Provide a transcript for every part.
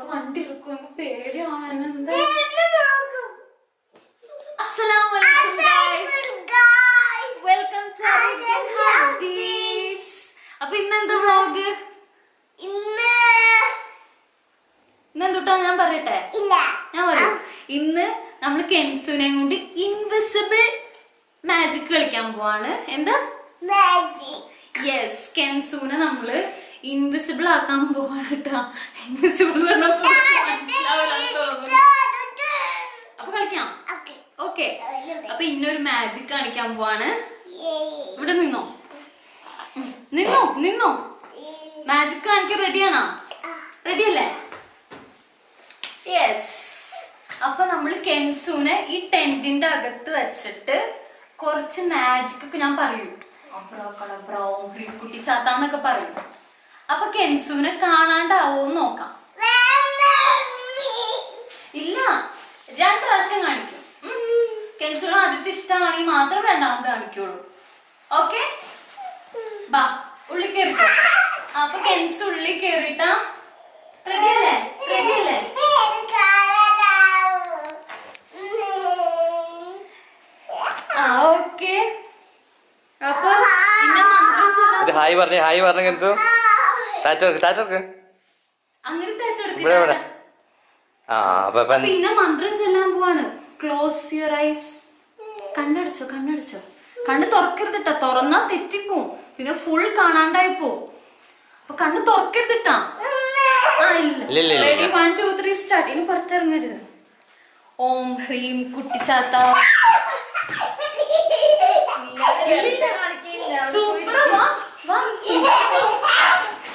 വണ്ടി എടുക്കും പേടിയാണ്. Assalamualaikum guys. Welcome to Arabian Heartbeats. അപ്പൊ ഇന്നെന്താ വ്ലോഗ്? ഇന്നെന്തുട്ടാ ഞാൻ പറയട്ടെ? ഞാൻ പറയും. ഇന്ന് നമ്മള് കെൻസുനെ കൊണ്ട് ഇൻവിസിബിൾ മാജിക് കളിക്കാൻ പോവാണ്. എന്താ യെസ്, കെൻസുനെ നമ്മള് ഇൻവിസിബിൾ ആക്കാൻ പോവാണ് കേട്ടോ. ഇൻവിസിബിൾ അപ്പൊ കളിക്കാം. ഓക്കെ, അപ്പൊ ഇന്നൊരു മാജിക് കാണിക്കാൻ പോവാണ്. ഇവിടെ നിന്നോ നിന്നോ നിന്നോ മാജിക് കാണിക്കാൻ റെഡിയാണോ? റെഡി അല്ലേ? യെസ്. അപ്പൊ നമ്മൾ കെൻസുനെ ഈ ടെന്റിന്റെ അകത്ത് വെച്ചിട്ട് കുറച്ച് മാജിക് ഒക്കെ ഞാൻ പറയും. കുട്ടി ചാത്താന്നൊക്കെ പറയും. അപ്പൊ കെൻസുനെ കാണാണ്ടാവോന്ന് നോക്കാം. ഇല്ല, 2 പ്രാവശ്യം കാണിക്കും. കെൻസുന് ആദ്യത്തെ ഇഷ്ടമാണെങ്കിൽ മാത്രം രണ്ടാമത് കാണിക്കുള്ളൂ. ഓക്കെ, ബാ ഉള്ളിൽ കയറിക്കോ. അപ്പൊ കെൻസ് ഉള്ളിൽ കയറിട്ടാ. റെഡി അല്ലേ? Ready okay? ഓക്കെ. അപ്പൊ ഹായ് പറഞ്ഞേ, ഹായ് പറഞ്ഞ കെൻസു. അങ്ങനെ തേറ്റെടുക്കില്ല. പിന്നെ മന്ത്രം ചൊല്ലാൻ പോവാണ്. Close your eyes. കണ്ണടച്ചോ, കണ്ണടച്ചോ. കണ്ണ് തുറക്കരുതിട്ടാ, തുറന്നാ തെറ്റിപ്പോവും. പിന്നെ ഫുൾ കാണാണ്ടായി പോവും. അപ്പൊ കണ്ണ് തുറക്കരുതിട്ടാ. Ready, 1 2 3 start. ഇനി പുറത്തിറങ്ങരുത്. ഓം ഹ്രീം കുട്ടിച്ചാത്ത. സൂപ്പറാ.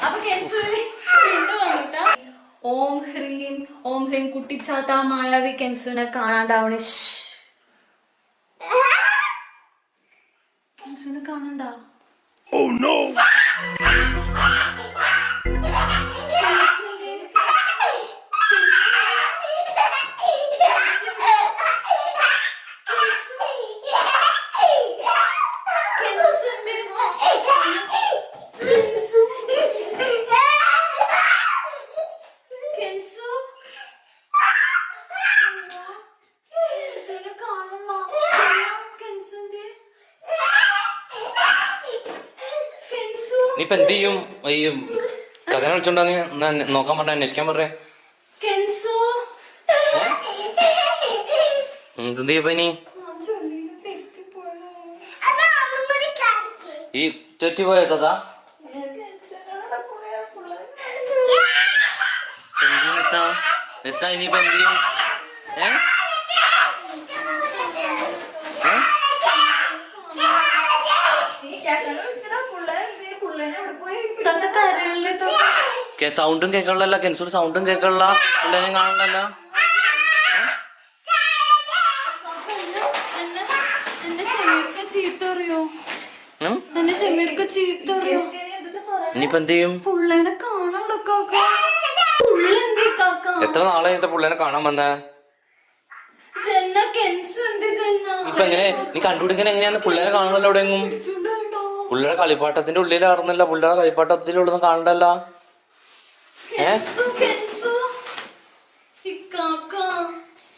അപ്പൊ കെൻസു വീണ്ടും വന്നിട്ടാ. ഓം ഹ്രീം, ഓം ഹ്രീം കുട്ടിച്ചാത്ത മായാവി കെൻസുനെ കാണാണ്ടാവണേ. കെൻസുനെ കാണണ്ട. Oh no. നീയിപ്പൊ എന്ത് ചെയ്യും? ഈ കഥനെ വിളിച്ചോണ്ടാ നീ നോക്കാൻ പറഞ്ഞ, അന്വേഷിക്കാൻ പറഞ്ഞേ. എന്ത് ചെയ്യപ്പ ഇനി? ഈ തെറ്റിപ്പോയ കഥ ഇനിയിപ്പോ എന്ത് ചെയ്യും? സൗണ്ടും കേൾക്കണല്ലോ. കെൻസൂർ സൗണ്ടും കേൾക്കണില്ല, പിള്ളേനെ കാണണല്ലോ. ഇനിയിപ്പോ എന്ത് ചെയ്യും? എത്ര നാളെ പിള്ളേനെ കാണാൻ വന്നേ? ഇപ്പൊ എങ്ങനെ നീ കണ്ടുപിടിക്കാൻ? എങ്ങനെയാന്ന് പിള്ളേരെ കാണണല്ലോ എവിടെയെങ്കിലും? പിള്ളേരെ കളിപ്പാട്ടത്തിന്റെ ഉള്ളിലായിരുന്നല്ല, പിള്ളേരെ കളിപ്പാട്ടത്തിലുള്ളതും കാണണ്ടല്ലോ.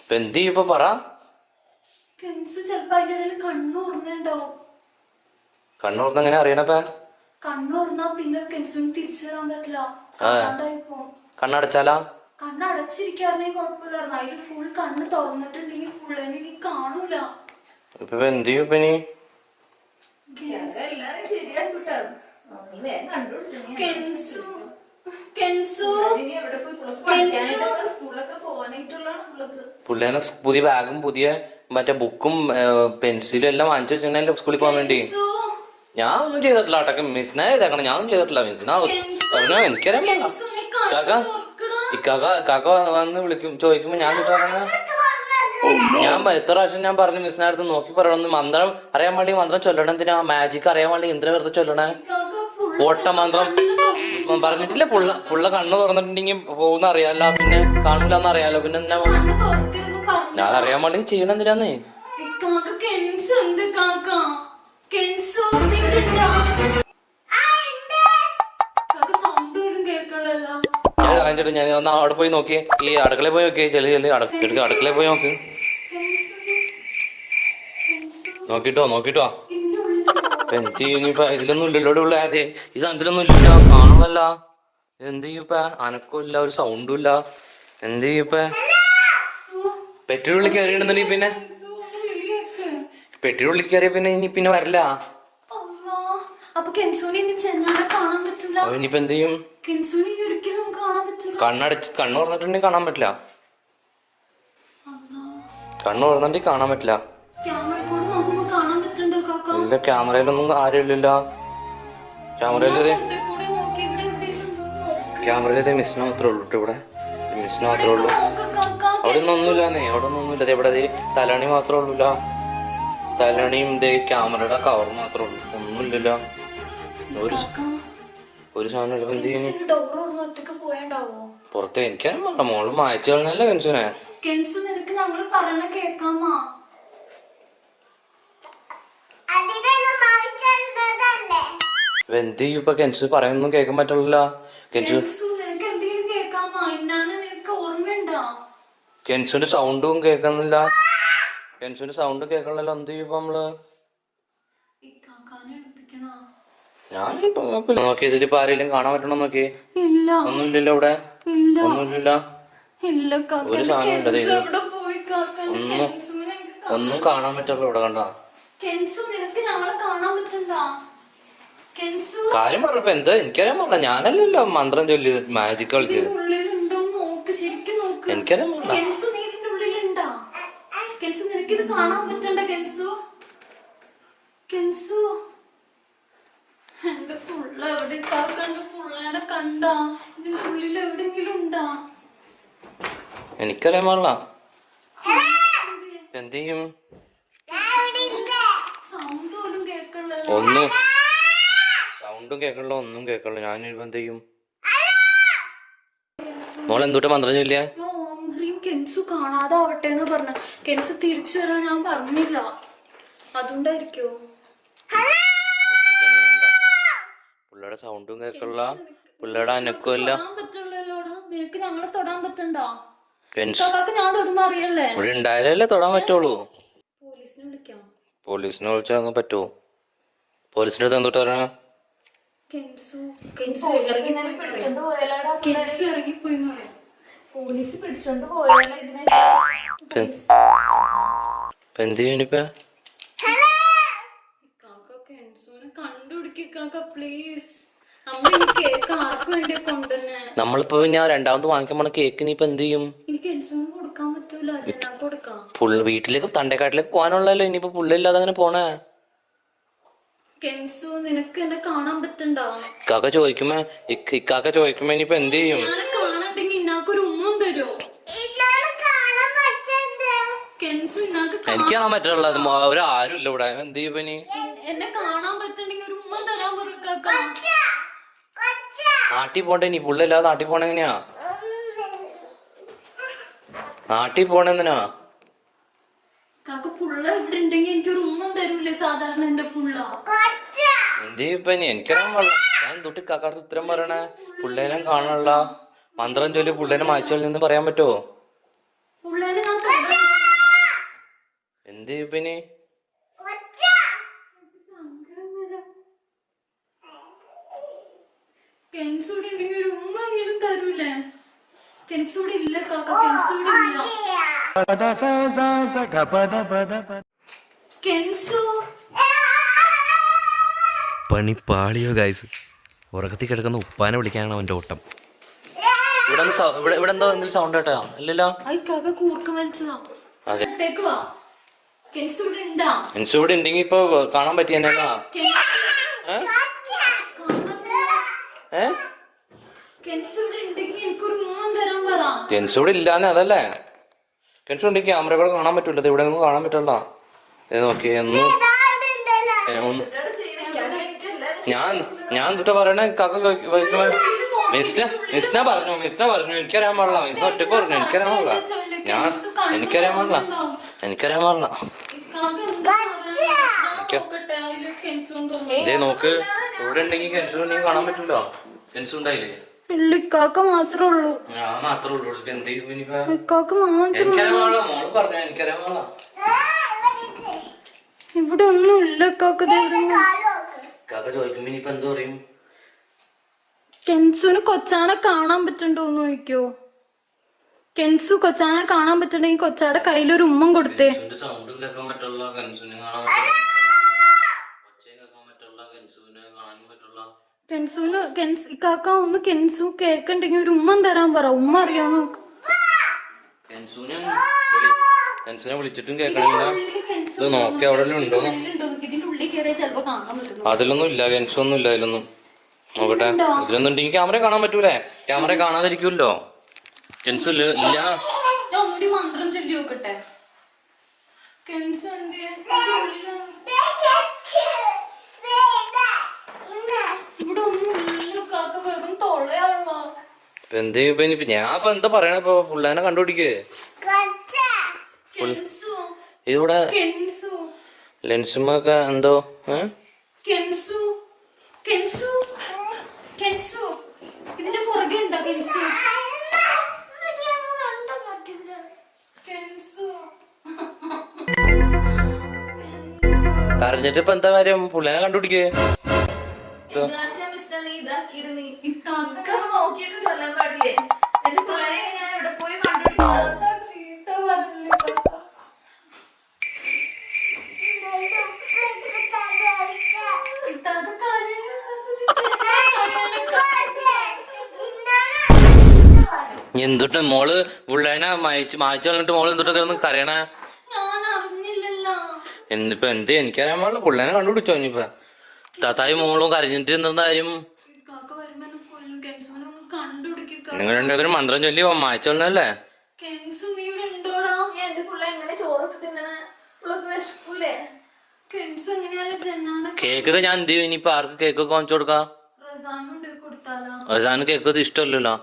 ഇപ്പൊ എന്ത് ചെയ്യും? ഇപ്പൊ പറ. കണ്ണൂർന്ന് എങ്ങനെ അറിയണപ്പ? കണ്ണടച്ചാലാ? കണ്ണടച്ചിരിക്കാറുണ്ടെങ്കിൽ കുഴപ്പമില്ലായിരുന്നു. അതിൽ ഫുൾ കണ്ണ് തുറന്നിട്ടുണ്ടെങ്കിൽ പുള്ളേനെ നീ കാണൂല. ഇപ്പൊ എന്ത് ചെയ്യും? ഇപ്പൊ നീ പുള്ളേനെ പുതിയ ബാഗും പുതിയ മറ്റേ ബുക്കും പെൻസിലും എല്ലാം വാങ്ങിച്ചു വെച്ചിട്ടുണ്ടല്ലോ സ്കൂളിൽ പോകാൻ വേണ്ടി. ഞാൻ ഒന്നും ചെയ്തിട്ടില്ല കേട്ടോ. മിസ്സിനെ ഇതാക്കണം, ഞാനൊന്നും ചെയ്തിട്ടില്ല. മിസ്സിനാ പറഞ്ഞോ, എനിക്കറിയാം. കാക്ക വന്ന് വിളിക്കും, ചോദിക്കുമ്പോ ഞാൻ ഞാൻ എത്ര പ്രാവശ്യം ഞാൻ പറഞ്ഞു മിസ്സിന്റെ അടുത്ത് നോക്കി പറയണമെന്ന്. മന്ത്രം അറിയാൻ വേണ്ടി മന്ത്രം ചൊല്ലണം. എന്തിനാ? മാജിക് അറിയാൻ വേണ്ടി എന്തിനാ വെറുതെ ചൊല്ലണേ? ഓട്ട മന്ത്രം പറഞ്ഞിട്ടില്ലേ? പുള്ള കണ്ണ് തുറന്നിട്ടുണ്ടെങ്കിൽ പോകുന്ന അറിയാലോ, പിന്നെ കാണൂലെന്ന് അറിയാലോ, പിന്നെ എന്നാ ഞാൻ അറിയാൻ വേണ്ടി ചെയ്യണം. എന്തിനാന്നേ? ചേട്ടാ ഞാൻ ഒന്ന് അവിടെ പോയി നോക്കിയേ, ഈ അടുക്കളയിൽ പോയി നോക്കിയേ, ചെല്ലു അടുക്കളയിൽ പോയി നോക്ക്. നോക്കിട്ടോ എന്ത് ഇനിയിപ്പ ഇതിലൊന്നും ഇല്ലല്ലോ ഉള്ള അതെ ഈ സാധനത്തിലൊന്നും ഇല്ല, കാണുന്നല്ല. എന്ത് ചെയ്യൂപ്പ? അനക്കും ഇല്ല, ഒരു സൗണ്ടും ഇല്ല. എന്ത് ചെയ്യൂപ്പ? പെട്ടിയുടെ ഉള്ളിൽ കയറിയിട്ടുണ്ടെന്നുണ്ടെങ്കിൽ പിന്നെ പെട്ടിയുടെ ഉള്ളിൽ കയറിയ പിന്നെ ഇനി പിന്നെ വരില്ല. അപ്പൊ കെൻസൂനെ ഇനി ചെന്നാലെ കാണാൻ പറ്റൂല. ഇനിയിപ്പോ എന്ത് ചെയ്യും? കെൻസൂനെ ഇനി ഒരിക്കലും നമുക്ക് കാണാൻ പറ്റൂല. കണ്ണ് തുറന്നിട്ടുണ്ടെങ്കിൽ കാണാൻ പറ്റില്ല. കണ്ണ് തുറന്നിട്ടുണ്ടെങ്കിൽ കാണാൻ പറ്റില്ല. ക്യാമറ കൂടെ നോക്കുമ്പോ കാണാൻ പറ്റുണ്ടോ കാക്ക? ഇല്ല, ക്യാമറയിലൊന്നും ആരും ഇല്ലല്ലോ. ക്യാമറയിലേ മിസ്സിന് മാത്രമേ ഉള്ളൂ ഇവിടെ. മിസ്സിന് മാത്രമേ ഉള്ളൂ. അവിടെ ഒന്നും ഒന്നുമില്ലാന്നേ, അവിടെ ഒന്നും ഒന്നുമില്ല. ഇവിടെ തലണി മാത്രമേ ഉള്ളൂല്ല. തലണിയും ഇതേ ക്യാമറയുടെ കവർ മാത്രമേ ഉള്ളൂ, ഒന്നുമില്ലല്ലോ. ഒരു സാധനം എന്ത് ചെയ്യുന്നു? പുറത്ത് എനിക്കാരും വേണ്ട, മോള് മായച്ചു കളഞ്ഞല്ല കെൻസുനെ. കെൻസു നിനക്ക് ഞങ്ങള് പറയണ കേക്കാമാ? എന്ത് ചെയ്യും ഇപ്പൊ? കെൻസു പറയുന്നൊന്നും കേൾക്കാൻ പറ്റില്ല. കെൻസു നിനക്ക് എന്തെങ്കിലും കേക്കാമാ? ഇന്നാണ് നിനക്ക് ഓർമ്മയുണ്ടോ? കെൻസുന്റെ സൗണ്ടും കേൾക്കുന്നില്ല. കെൻസുന്റെ സൗണ്ട് കേൾക്കണല്ലോ. എന്ത് ചെയ്യും ഇപ്പൊ നമ്മള്? ഞാനിപ്പോ നോക്കി ഇതിലിപ്പോ ആരെങ്കിലും കാണാൻ പറ്റണോ നോക്കി. ഒന്നുമില്ലല്ലോ ഇവിടെ, ഒന്നുമില്ലല്ലോ. ഒരു സാധനം ഉണ്ടത് ഇത് ഒന്നും കാണാൻ പറ്റുള്ളൂ ഇവിടെ. കണ്ടോ കാര്യം പറഞ്ഞപ്പോ എന്താ എനിക്കറിയാൻ പാടില്ല. ഞാനല്ലല്ലോ മന്ത്രം ചൊല്ലി മാജിക് കളിച്ച്. എനിക്കറിയാൻ പാടില്ല. എന്റെ പുള്ള എവിടെ കാക്കണ്ട? പുള്ളേനെ കണ്ടാ? ഇതിന്റെ ഉള്ളിൽ എവിടെങ്കിലും ഉണ്ടാ? എനിക്കറിയാൻ പാടില്ല. എന്ത് ചെയ്യും? സൗണ്ട് പോലും കേക്കണില്ല. ഒന്നും സൗണ്ടും കേക്കണില്ല, ഒന്നും കേക്കണില്ല. ഞാൻ എന്ത് ചെയ്യും? മോൾ എന്തുട്ട് മന്ത്രം ചൊല്ലിയ? കെൻസു കാണാതാവട്ടെ എന്ന് പറഞ്ഞ. കെൻസു തിരിച്ചു വരാൻ ഞാൻ പറഞ്ഞില്ല, അതുകൊണ്ടായിരിക്കോ? പുള്ളയുടെ സൗണ്ടും കേക്കണില്ല, പുള്ളയുടെ അനക്കമില്ല. നിനക്ക് ഞങ്ങളെ തൊടാൻ പറ്റണ്ടോ? ഞാൻ തൊടുമ്പോ അറിയല്ലേ? ഇവിടെ ഉണ്ടായാലല്ലേ തൊടാൻ പറ്റുള്ളൂ. പോലീസിനെ വിളിക്കാം. പോലീസിനെ വിളിച്ചാൽ അങ്ങ് പറ്റുമോ? പോലീസിന്റെ അടുത്ത് എന്തൊട്ട് പറയാ? ഇറങ്ങിപ്പോയി പോലീസ് പിടിച്ചോണ്ട് എന്ത് ചെയ്യണിപ്പ? കണ്ടുപിടിക്കാക്ക പ്ലീസ്. നമ്മളിപ്പോ ഞാൻ രണ്ടാമത് വാങ്ങിക്കാൻ പോണ കേക്ക് നീ ഇപ്പൊ എന്ത് ചെയ്യും? കൊടുക്കാൻ പറ്റൂല, കൊടുക്കാം. വീട്ടിലേക്ക് തണ്ടേക്കാട്ടിലേക്ക് പോകാനുള്ളല്ലോ. ഇനിയിപ്പോ പുള്ളില്ലാതെ അങ്ങനെ പോണേ. കെൻസു നിനക്ക് എന്നെ കാണാൻ പറ്റണ്ടോ? ഇക്കാക്ക ചോദിക്കുമ്പോ ഇനിയിപ്പോ എന്ത് ചെയ്യും? കാണണ്ടെങ്കിൽ ഇന്നാക്കൊരു ഉമ്മ തരുമോ? കെൻസു എനിക്ക് കാണാൻ പറ്റുള്ള ഒരാരും ഇല്ല ഇവിടെ. എന്ത് ചെയ്യും ഇനി? എന്നെ കാണാൻ പറ്റണ്ടെങ്കിൽ ഒരു ഉമ്മ തരാൻ പറക്കാക്ക. നാട്ടിൽ പോണ്ടേ നീ? പുള്ളില്ലാതെ നാട്ടിൽ പോണ എങ്ങനെയാ? നാട്ടിൽ പോണെന്തിനാ? കാക്ക പുള്ള ഇവിടെ ഉണ്ടെങ്കിൽ എനിക്കൊരു ഉമ്മ തരൂലേ സാധാരണ എന്റെ പുള്ള? എന്ത് ചെയ്യപ്പ ഇനി? എനിക്കറിയാൻ പാടില്ല. ഞാൻ തൊട്ട് കാക്കാടത്ത് ഉത്തരം പറയണേ. പുള്ളേനെ കാണാനുള്ള മന്ത്രം ചൊല്ലി പുള്ളേനെ മായ്ച്ചോളിൽ നിന്ന് പറയാൻ പറ്റുമോ? എന്ത് ചെയ്യപ്പ ഇനി? കെൻസൂടെ ഉണ്ടെങ്കിൽ ഒരു ഉമ്മ എങ്കിലും തരൂലേ? കെൻസൂടെ ഇല്ല കാക്ക, കെൻസൂടെ ഇല്ല. കെൻസു പണി പാളിയോ ഗൈസ്. ഉറക്കത്തിൽ കിടക്കുന്ന ഉപ്പാനെ വിളിക്കാനാണ് അവന്റെ ഓട്ടം. ഇവിടെ എന്തോ എന്തെങ്കിലും സൗണ്ട് കേട്ടോ? ഇല്ലല്ലോ. കൂർക്കം വലിച്ചതാ. കെൻസു ഇവിടെ ഉണ്ടെങ്കിൽ ഇപ്പൊ കാണാൻ പറ്റിയ കെൻസു ഇവിടെ ഇല്ലാന്ന്. അതല്ലേ കെൻസു ഉണ്ടെങ്കിൽ ക്യാമറ കൂടെ കാണാൻ പറ്റൂല. ഇവിടെ ഒന്നും കാണാൻ പറ്റുള്ള. നോക്കി ഞാൻ തൊട്ട് പറയണേ. കാക്ക മിസ്ന പറഞ്ഞു എനിക്കറിയാൻ പാടില്ല. മിസ്ന ഒറ്റക്ക് പറഞ്ഞു എനിക്കറിയാൻ പാടില്ല. എനിക്കറിയാൻ പാടില്ല. ഇതേ നോക്ക്, ഇവിടെ ഉണ്ടെങ്കിൽ കെൻസു ഉണ്ടെങ്കിൽ കാണാൻ പറ്റൂലോ. കെൻസു ഉണ്ടായില്ലേ? ഇല്ല ഇക്കാക്ക മാത്രമേ ഉള്ളൂ. ഞാൻ മാത്രമേ ഉള്ളൂ. ഇക്കാക്ക മാത്രമേ മോള് പറഞ്ഞു എനിക്കറിയാൻ മോളാ. ഇവിടെ ഒന്നും ഇല്ല ഇക്കാക്ക. കാക്ക ചോദിക്കുമ്പോ ഇനിയിപ്പൊ എന്ത് പറയും? കെൻസുന് കൊച്ചാനെ കാണാൻ പറ്റണ്ടോന്ന് ചോദിക്കോ? കെൻസു കൊച്ചാനെ കാണാൻ പറ്റണ്ടെങ്കിൽ കൊച്ചാടെ കയ്യിലൊരു ഉമ്മം കൊടുത്തേ. സൗണ്ടും കേൾക്കാൻ പറ്റുള്ള കെൻസുനെ കാണാൻ കെൻസുന് ഇക്കാക്ക ഒന്ന് കെൻസു കേക്കണ്ടെങ്കിൽ ഒരു ഉമ്മൻ തരാൻ പറ. ഉമ്മ അറിയാമോ? കെൻസുനെ വിളിച്ചിട്ടും കേൾക്കണില്ല. ഇത് നോക്കി അവിടെ ഉണ്ടോ? ഇതിന്റെ ഉള്ളിൽ കയറിയാൽ ചിലപ്പോ കാണാൻ പറ്റും. അതിലൊന്നും ഇല്ല, കെൻസു ഒന്നും ഇല്ല അതിലൊന്നും. നോക്കട്ടെ, ഇതിലൊന്നും ഉണ്ടെങ്കിൽ ക്യാമറ കാണാൻ പറ്റൂലേ? ക്യാമറ കാണാതിരിക്കുമല്ലോ. കെൻസു ഇല്ല. ഞാൻ ഒന്നുകൂടി മന്ത്രം ചൊല്ലി നോക്കട്ടെ. കെൻസു ഇവിടെ ഒന്നും ഇല്ല കാക്ക. വേഗം തൊള്ളയാണോ? എന്ത് ഞാൻ ഇപ്പൊ എന്താ പറയണ? ഇപ്പൊ പുള്ളേനെ കണ്ടുപിടിക്കേ. ഇതിവിടെ ലെൻസുമൊക്കെ എന്തോ ഇതിന്റെ പുറകെ ഉണ്ടോ കെൻസു? കരഞ്ഞിട്ട് ഇപ്പൊ എന്താ കാര്യം? പുള്ളേനെ കണ്ടുപിടിക്കേ. നോക്കിയൊക്കെ ചൊല്ലാൻ പാടില്ലേ? ഞാൻ എവിടെ പോയി ചീത്ത പറഞ്ഞില്ല. എന്തുട്ട് മോള് പുള്ളേനെ മായച്ചു വന്നിട്ട് മോള് എന്തുട്ടൊക്കെ ഒന്ന് കരയണ? ഞാൻ അറിഞ്ഞില്ലല്ലോ. എന്നിപ്പോ എന്ത് എനിക്കറിയാൻ പാടില്ല. പുള്ളേനെ കണ്ടുപിടിച്ചോ? ഇനിയിപ്പ താത്തായി മോളും കരഞ്ഞിട്ട് എന്താ കാര്യം? നിങ്ങൾ രണ്ടുപേരും മന്ത്രം ചൊല്ലി മായച്ചു വന്നല്ലേ? കേക്കൊക്കെ ഞാൻ എന്ത് ചെയ്യും ഇനിയിപ്പൊ? ആർക്ക് കേക്കൊക്കെ വാങ്ങിച്ചു കൊടുക്കാ? റസാന് കേക്കൊക്കെ ഇഷ്ടമല്ലല്ലോ.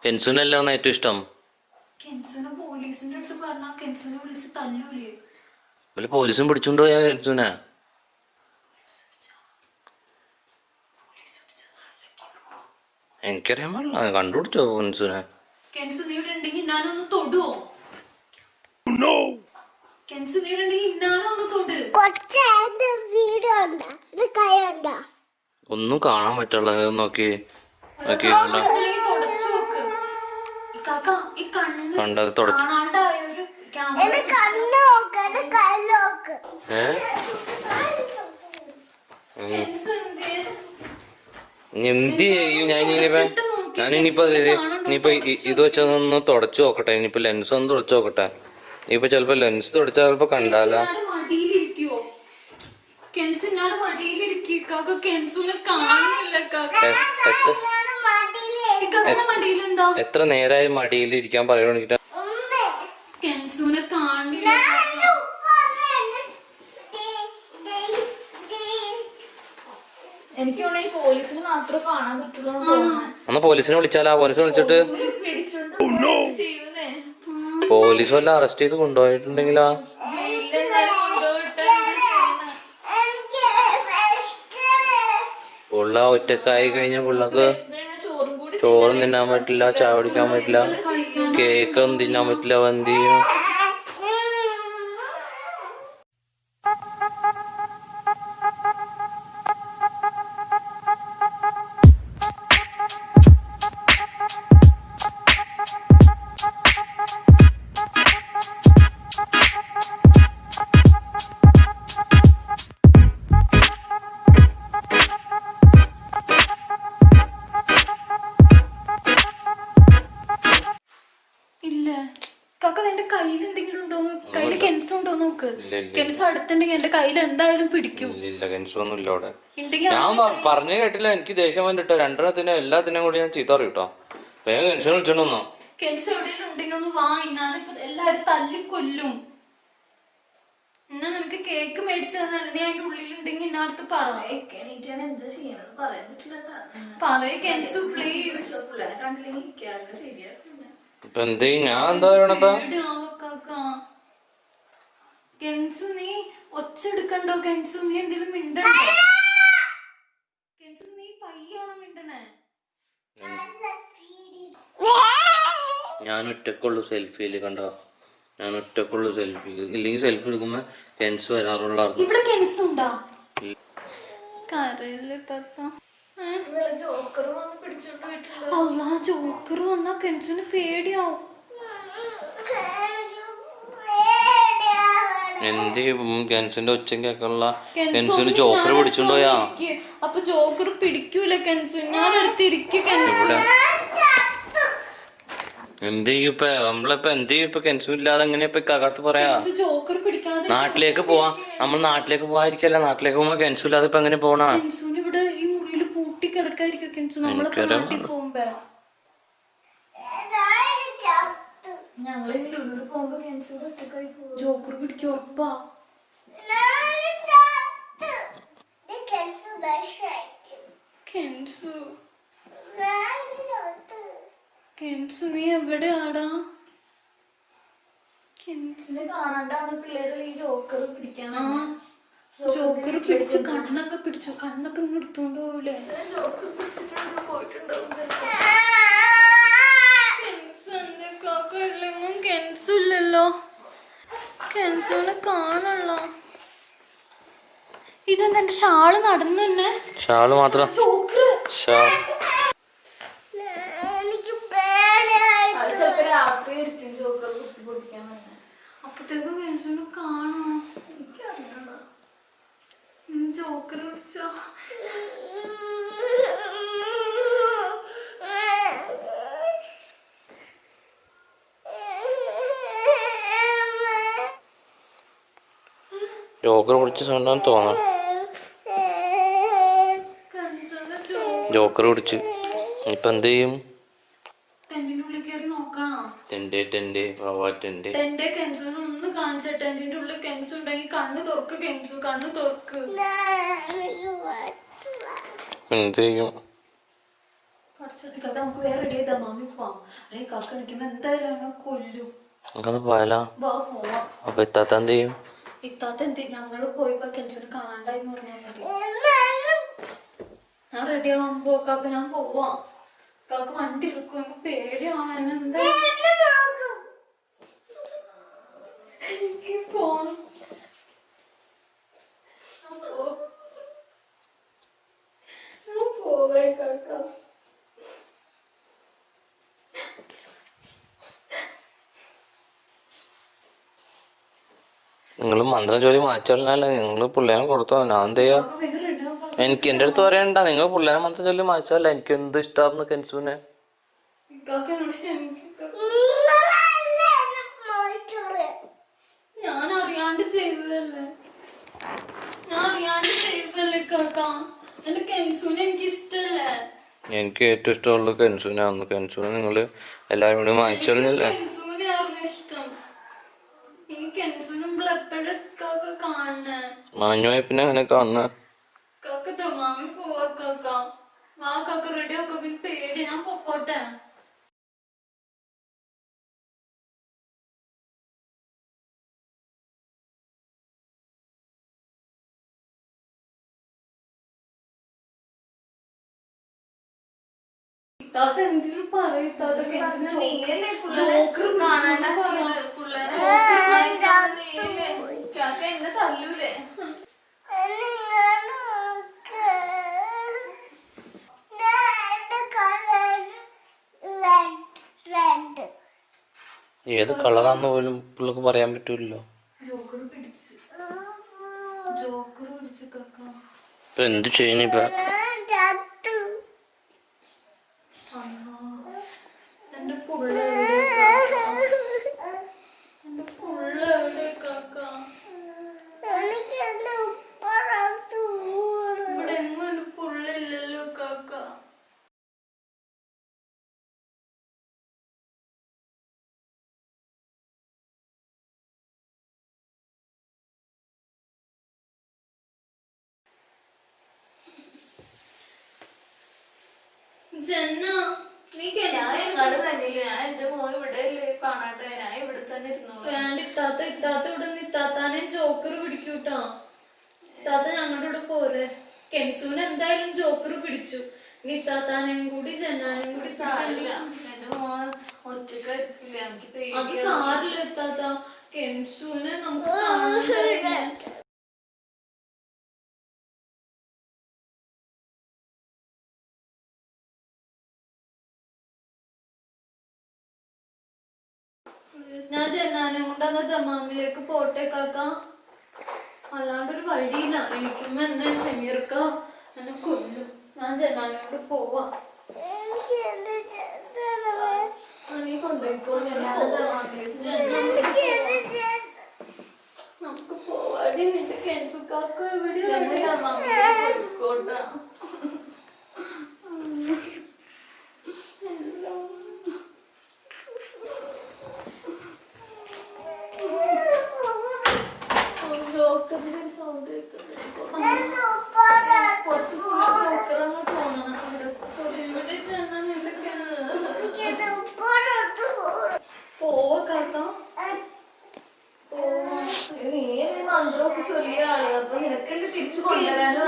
കെൻസുനല്ലേ ഏറ്റവും ഇഷ്ടം. പോലീസും പിടിച്ചോണ്ട് പോയാ കെൻസുനെ? എനിക്കറിയാൻ പാടില്ല. കണ്ടുപിടിച്ചോ കെൻസുനെ? ഒന്നും കാണാൻ പറ്റുള്ള. നോക്കി കണ്ടത് തുടച്ചു. എന്ത് ചെയ്യും ഞാനിനിയിപ്പോ ഇത് വെച്ചൊന്ന് തുടച്ചു നോക്കട്ടെ. ഇനിയിപ്പോ ലെൻസ് ഒന്ന് തുടച്ചു നോക്കട്ടെ. ഇപ്പൊ ചെലപ്പോ ലെൻസ് തുടച്ചാൽ ചിലപ്പോ കണ്ടാല. എത്ര നേരായി മടിയിൽ ഇരിക്കാൻ പറയണിട്ട്? എനിക്ക് പോലീസിന് മാത്രമേ കാണാൻ പറ്റുള്ളൂ തോന്നുന്നു. ഒന്ന് പോലീസിനെ വിളിച്ചാലാ? പോലീസിനെ വിളിച്ചിട്ട് പോലീസ് വല്ല അറസ്റ്റ് ചെയ്ത് കൊണ്ടുപോയിട്ടുണ്ടെങ്കിലാ? പുള്ള ഒറ്റക്കായി കഴിഞ്ഞ പുള്ളക്ക് ചോറും തിന്നാൻ പറ്റില്ല, ചായ കുടിക്കാൻ പറ്റില്ല, കേക്കൊന്നും തിന്നാൻ പറ്റില്ല. എന്ത് ചെയ്യും? അടുത്തുണ്ടെങ്കിൽ എന്റെ കയ്യിൽ എന്തായാലും പിടിക്കും. ഞാൻ പറഞ്ഞു കേട്ടില്ല. എനിക്ക് ദേഷ്യം വന്നിട്ടോ. രണ്ടെണ്ണത്തിനും എല്ലാത്തിനും കൂടി ഞാൻ ചീത്ത പറയും കേട്ടോ. വേഗം കെൻസു വിളിച്ചോണ്ടോ? കെൻസു എവിടെയെങ്കിലും ഉണ്ടെങ്കിൽ ഒന്ന് വാ. ഞാനിപ്പോ എല്ലാരും തല്ലിക്കൊല്ലും. എന്നാ നിനക്ക് കേക്ക് മേടിച്ചു തന്നാൽ നീ അതിന്റെ ഉള്ളിലുണ്ടെങ്കിൽ ഇന്നടുത്ത് പറയേ. എന്താ ചെയ്യണമെന്ന് പറയാൻ പറ്റില്ല. പറയേ കെൻസു പ്ലീസ്. കണ്ടില്ലെങ്കിൽ ശരിയാ. ഇപ്പൊ എന്ത് ഞാൻ എന്താ പറയണപ്പാ? കെൻസു നീ ഒച്ചെടുക്കണ്ടോ? കെൻസു നീ എന്തെങ്കിലും മിണ്ടണ്ടോ? കെൻസു നീ പയ്യാണോ മിണ്ടണേ? ഞാൻ ഒറ്റക്കുള്ളൂ സെൽഫിയിൽ കണ്ടോ, ഞാൻ ഒറ്റക്കുള്ളൂ സെൽഫി. ഇല്ലെങ്കിൽ സെൽഫി എടുക്കുമ്പോ കെൻസ് വരാറുള്ള ഇവിടെ കെൻസ് ഉണ്ടോ? കരയില്ലേ താത്ത? ജോക്കർ വന്ന് പിടിച്ചോണ്ട് പോയിട്ടുണ്ട്. അല്ലാ, ജോക്കർ വന്നാ കെൻസിന് പേടിയാവും. എന്ത് കെൻസിന്റെ ഒച്ച കേൾക്കാനുള്ള കെൻസിന് ജോക്കർ പിടിച്ചോണ്ടോയാ? അപ്പൊ ജോക്കർ പിടിക്കൂല കെൻസു. ഞാൻ എടുത്തിരിക്കും കെൻസു. എന്ത് ചെയ്യും ഇപ്പൊ നമ്മളിപ്പോ എന്ത് ചെയ്യും ഇപ്പൊ കെൻസും ഇല്ലാതെ എങ്ങനെ ഇപ്പൊ കാക്കാടത്ത് പറയാ? ജോക്കർ പിടിക്കാതെ നാട്ടിലേക്ക് പോവാ, നമ്മൾ നാട്ടിലേക്ക് പോവാതിരിക്കല്ല. നാട്ടിലേക്ക് പോകുമ്പോ കെൻസും ഇല്ലാതെ ഇപ്പൊ എങ്ങനെ പോണ? കെൻസുന് ഇവിടെ ഈ മുറിയിൽ പൂട്ടി കിടക്കായിരിക്കും കെൻസു. നമ്മളൊക്കെ നാട്ടിൽ പോകുമ്പോ ഞങ്ങള് ലുലൂര് പോകുമ്പോ കെൻസു ഒറ്റക്കായി പോകും. ജോക്കർ പിടിക്കും ഉറപ്പാ. കെൻസു കെൻസു നീ എവിടെയാടാ? കെൻസിനെ കാണാണ്ടാണ് പിള്ളേര് ഈ ജോക്കർ പിടിക്കാൻ. ജോക്കർ പിടിച്ച് കണ്ണൊക്കെ പിടിച്ചു. കണ്ണൊക്കെ ഇങ്ങ് എടുത്തോണ്ട് പോവില്ലേ? ജോക്കർ പിടിച്ചിട്ടുണ്ട് പോയിട്ടുണ്ടാവും ചിലപ്പോ. കെൻസു ഇല്ലല്ലോ. കെൻസുനെ കാണല്ലോ. ഇതെന്താ എന്റെ ഷാള് നടന്നു തന്നെ? ഷാള് മാത്രം ചിലപ്പോ രാത്രി ആയിരിക്കും ജോക്കർ കുത്തി പൊടിക്കാൻ തന്നെ. അപ്പത്തേക്ക് കെൻസുനെ കാണോ? ജോക്കർ പിടിച്ചോ? ജോക്കർ പിടിച്ച സൗണ്ടാന്ന് തോന്നാം. ജോക്കർ പിടിച്ച് ഇപ്പൊ എന്ത് ചെയ്യും? ടെന്റിന്റെ ഉള്ളിൽ കയറി നോക്കണോ? ടെന്റ് കെൻസുനെ ഒന്ന് കാണിച്ച. ടെന്റിന്റെ ഉള്ളിൽ കെൻസു ഉണ്ടെങ്കിൽ കണ്ണ് തുറക്ക് കെൻസു, കണ്ണ് തുറക്ക്. എന്ത് ചെയ്യും? നമുക്ക് വേറെ റെഡി ചെയ്താ മാമി പോവാം. അല്ലെങ്കിൽ കാക്ക നിൽക്കുമ്പോ എന്തായാലും അങ്ങ് കൊല്ലും. നമുക്കത് പോയാലോ? പോവാം. അപ്പൊ ഇത്താത്ത എന്ത് ചെയ്യും? ഇത്താത്ത എന്ത്? ഞങ്ങള് പോയപ്പോ കെൻസുനെ കാണാണ്ടായിന്ന് പറഞ്ഞാൽ മതി. ഞാൻ റെഡി ആവാൻ കാക്ക, ഞാൻ പോവാം. കാക്ക വണ്ടി എടുക്കും. എനിക്ക് പേടിയാവാൻ. എന്താ പോണം. പോവേ കാക്ക. നിങ്ങള് മന്ത്രം ജോലി മാറ്റല്ലേ? നിങ്ങള് പിള്ളേനെ കൊടുത്തോ? ഞാൻ എന്ത് ചെയ്യാ? എനിക്ക് എന്റെ അടുത്ത് പറയണ്ട. നിങ്ങൾ പിള്ളേനെ മന്ത്രം ജോലി മാറ്റല്ല. എനിക്ക് എന്ത് ഇഷ്ടായിരുന്നു കെൻസുനെ. ഞാൻ അറിയാണ്ട് ചെയ്തതല്ലേ. കാക്ക. എന്റെ കെൻസുനെ എനിക്ക് ഇഷ്ടല്ലേ? എനിക്ക് ഏറ്റവും ഇഷ്ടമുള്ള കെൻസുനാണ്. കെൻസുനെ നിങ്ങള് എല്ലാരും കൂടി മാറ്റല്ലേ? കെൻസുനെയായിരുന്നു ഇഷ്ടം. എനിക്ക് കെൻസുനും എപ്പോഴും കാക്ക കാണണേ. മാഞ്ഞുപോയ പിന്നെ അങ്ങനെ കാണുന്ന കാക്ക തമാമി പോവാ കാക്ക. വാ കാക്ക, റെഡി ആക്കാ. പേടി. ഞാൻ പൊക്കോട്ടെ. ഇത്താത്ത എന്തിനു പറയും? ജോക്കർ എന്നെ തല്ലൂലേ? ഏത് കളറാന്ന് പോലും പിള്ളക്ക് പറയാൻ പറ്റൂല്ലോ. ജോക്കർ പിടിച്ച് കാക്ക. ഇപ്പൊ എന്ത് ചെയ്യുന്നു? ഇപ്പൊ എന്റെ പുള്ള കാക്ക. ഇവിടെ എങ്ങും എന്റെ പുള്ളില്ലല്ലോ കാക്ക. ജന്ന, നീ എന്റെ മോൻ ഇവിടെ കാണാട്ടെ. ഞാൻ ഇവിടെ തന്നെ ഇരുന്നോളാം. വേണ്ട ഇത്താത്ത ഇവിടെ നിന്ന് ഇത്താത്താനെ ജോക്കർ പിടിക്കൂട്ടോ. ഇത്താത്ത ഞങ്ങളുടെ കൂടെ പോരെ. കെൻസുനെ എന്തായാലും ജോക്കർ പിടിച്ചു. ഇനി ഇത്താത്താനെയും കൂടി ജന്നാനെയും കൂടി സാരില്ല. എന്റെ മോൻ ഒറ്റക്കായിരിക്കില്ല എനിക്ക് അത് പേടിയാ. സാറിലെത്താത്ത കെൻസുവിനെ നമുക്ക് കാണാൻ കഴിയില്ല. ഞാൻ ജനാനെ കൊണ്ട് അന്ന് ദമാമിലേക്ക് പോട്ടെ കാക്ക. അല്ലാണ്ടൊരു വഴിയില്ല. എനിക്കും എന്നെ ഷമീർക്ക എന്നെ കൊല്ലും. ഞാൻ ജനാനെ കൊണ്ട് പോവാ. നീ കൊണ്ടുപോയിക്കോ. നമുക്ക് പോവാടി. നിന്റെ കെൻസുക്കാക്ക എവിടെയാ? കോഴിക്കോട്ടാ. ജോക്കറിന്റെ ഒരു സൗണ്ട് പുറത്ത് ഫുള്ള് ജോക്കറാന്ന് തോന്നണം. എവിടെ ചെന്നാ നിന്റെ കെൻസ് പോവാ കാക്ക. നീ മന്ത്രമൊക്കെ ചൊല്ലിയ ആള്. അപ്പൊ നിനക്കല്ലേ തിരിച്ചു കൊണ്ടുവരാനോ?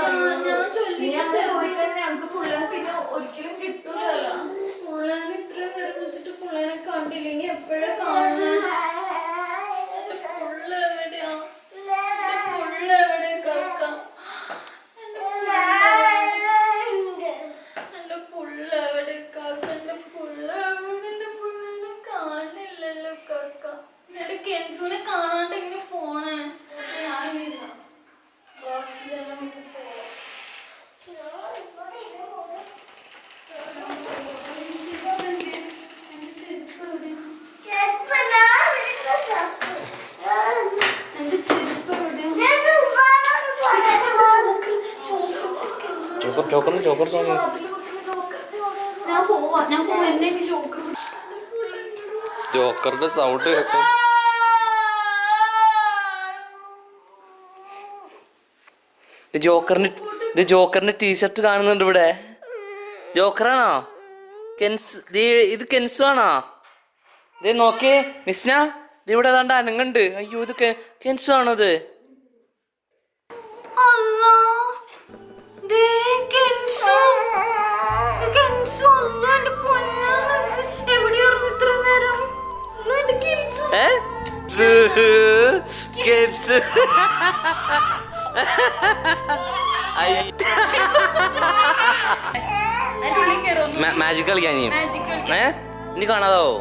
ഞാൻ ചൊല്ലി നീ അങ്ങനെ പോയി കഴിഞ്ഞാൽ ഞങ്ങക്ക് പുള്ളേനെ പിന്നെ ഒരിക്കലും കിട്ടൂലല്ലോ. പുള്ളേനെ ഇത്രയും നേരം വിളിച്ചിട്ട് പുള്ളേനെ കണ്ടില്ലെങ്കിൽ എപ്പോഴാ കാണുന്നത്? എന്റെ പുള്ള എവിടെയാ? എന്റെ പുള്ള എവിടെ കാക്ക? എന്റെ പുള്ള എവിടെ കാക്ക? എന്റെ പുള്ള എവിടെ? എന്റെ പുള്ളനെ കാണില്ലല്ലോ കാക്ക. എന്റെ കെൻസുവിനെ കാണാണ്ട് എങ്ങനെ പോണേ? ഞാനില്ല. എന്റെ ചെരുപ്പ് എവിടെയാ? ചോക്കർ സോങ് ഞാൻ പോവാ. എന്നെ ഇനി ജോക്കർ ജോക്കറിന്റെ സൗണ്ട് കേൾക്കും. ജോക്കറിന്റെ ടീഷർട്ട് കാണുന്നുണ്ട് ഇവിടെ. ജോക്കറാണോ? ഇത് കെൻസു ആണോ? ഇത് നോക്കേ മിസ്ന, ഇത് ഇവിടെ ഏതാണ്ട് അനങ്ങുണ്ട്. അയ്യോ ഇത് കെൻസു ആണോ? ഇത് കെൻസു. മാജിക് കളിക്കാൻ ഇനി കാണാതാവോ?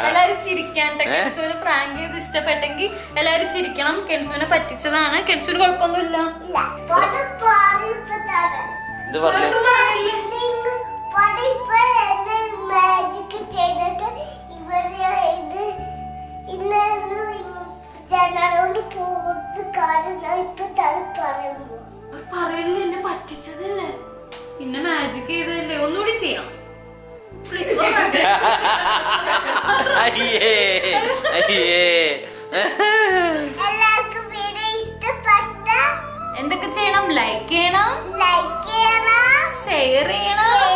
എല്ലാരും ചിരിക്കാൻ. കെൻസുവിനെ പ്രാങ്ക് ചെയ്ത് ഇഷ്ടപ്പെട്ടെങ്കിൽ എല്ലാരും ചിരിക്കണം. കെൻസുവിനെ പറ്റിച്ചതാണ്. കെൻസുവിന് കുഴപ്പമൊന്നുമില്ല. ഇത് പറഞ്ഞു മാജിക് ചെയ്തിട്ട് ജനലോട് പോകുന്ന കാര്യം ഇപ്പൊ തന്നെ പറയുമ്പോ പറയല്ലേ, എന്നെ പറ്റിച്ചതല്ലേ, പിന്നെ മാജിക് ചെയ്തതല്ലേ. ഒന്നുകൂടി ചെയ്യാം പ്ലീസ്. എല്ലാവർക്കും വീഡിയോ ഇഷ്ടപ്പെട്ട എന്തൊക്കെ ചെയ്യണം? ലൈക്ക് ചെയ്യണം, ഷെയർ ചെയ്യണം. ഷെയർ ചെയ്യണം.